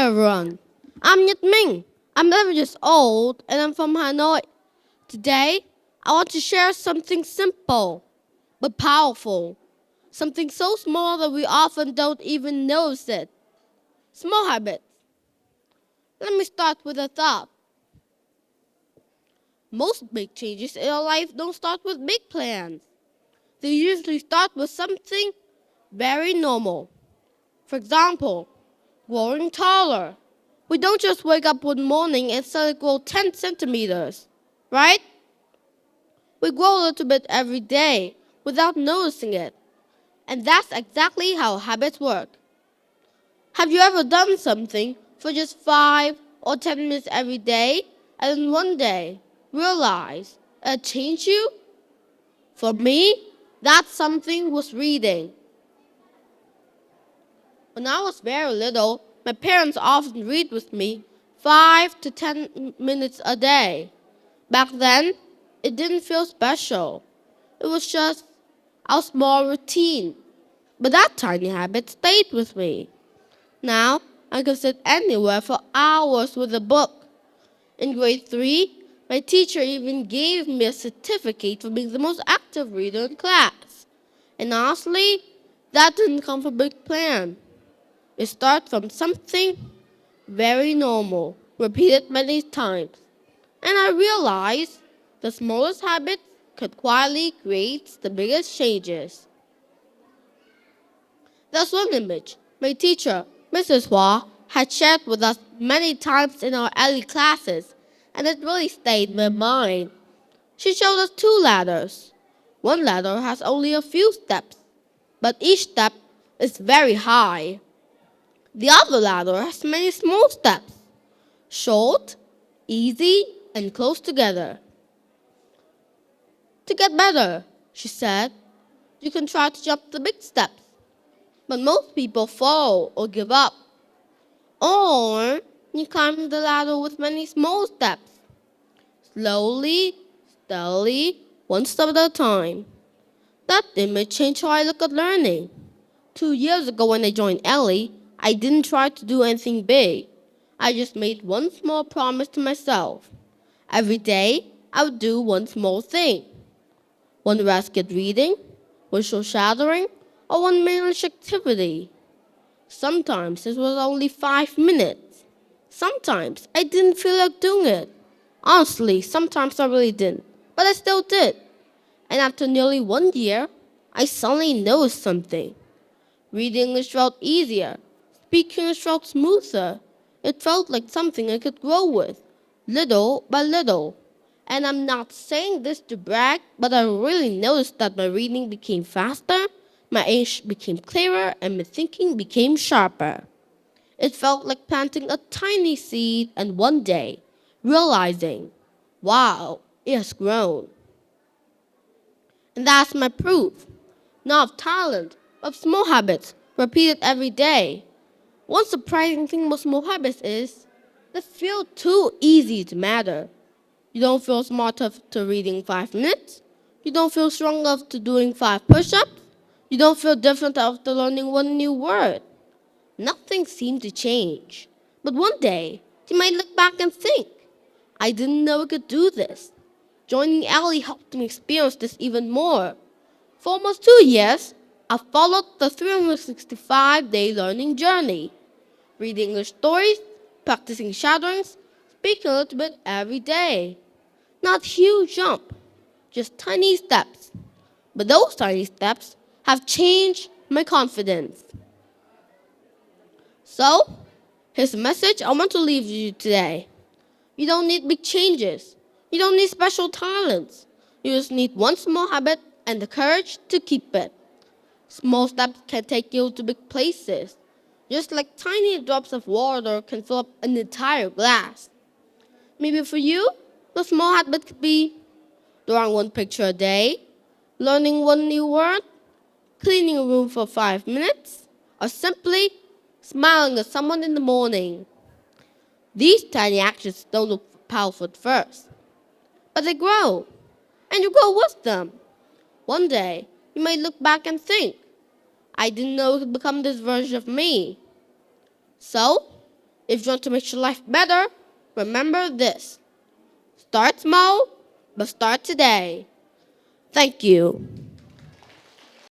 Hi everyone, I'm Minh. I'm 11 years old and I'm from Hanoi. Today, I want to share something simple but powerful. Something so small that we often don't even notice it. Small habits. Let me start with a thought. Most big changes in our life don't start with big plans. They usually start with something very normal. For example, growing taller. We don't just wake up one morning and suddenly grow 10 centimeters, right? We grow a little bit every day without noticing it. And that's exactly how habits work. Have you ever done something for just 5 or 10 minutes every day and then one day realize it changed you? For me, that something was reading. When I was very little, my parents often read with me 5 to 10 minutes a day. Back then, it didn't feel special. It was just a small routine. But that tiny habit stayed with me. Now, I can sit anywhere for hours with a book. In grade 3, my teacher even gave me a certificate for being the most active reader in class. And honestly, that didn't come from a big plan. It started from something very normal, repeated many times. And I realized the smallest habits could quietly create the biggest changes. There's one image my teacher, Mrs. Hua, had shared with us many times in our early classes, and it really stayed in my mind. She showed us 2 ladders. One ladder has only a few steps, but each step is very high. The other ladder has many small steps, short, easy, and close together. To get better, she said, you can try to jump the big steps, but most people fall or give up. Or you climb the ladder with many small steps, slowly, steadily, one step at a time. That image changed how I look at learning. 2 years ago when I joined Ellie, I didn't try to do anything big. I just made one small promise to myself. Every day, I would do one small thing. One basket reading, one show shadowing, or one English activity. Sometimes it was only 5 minutes. Sometimes I didn't feel like doing it. Honestly, sometimes I really didn't, but I still did. And after nearly 1 year, I suddenly noticed something. Reading English felt easier. Speaking English felt smoother. It felt like something I could grow with, little by little. And I'm not saying this to brag, but I really noticed that my reading became faster, my English became clearer, and my thinking became sharper. It felt like planting a tiny seed and one day realizing, wow, it has grown. And that's my proof. Not of talent, but of small habits repeated every day. One surprising thing with small habits is they feel too easy to matter. You don't feel smart after reading 5 minutes. You don't feel strong enough to doing 5 push-ups. You don't feel different after learning one new word. Nothing seemed to change. But one day, you might look back and think, I didn't know I could do this. Joining Ellie helped me experience this even more. For almost 2 years, I followed the 365-day learning journey, reading English stories, practicing shadowings, speaking a little bit every day. Not huge jump, just tiny steps. But those tiny steps have changed my confidence. So, here's a message I want to leave you today. You don't need big changes. You don't need special talents. You just need one small habit and the courage to keep it. Small steps can take you to big places, just like tiny drops of water can fill up an entire glass. Maybe for you, the small habit could be drawing one picture a day, learning one new word, cleaning a room for 5 minutes, or simply smiling at someone in the morning. These tiny actions don't look powerful at first, but they grow, and you grow with them. One day, you may look back and think, I didn't know it could become this version of me. So, If you want to make your life better, remember this. Start small, but start today. Thank you.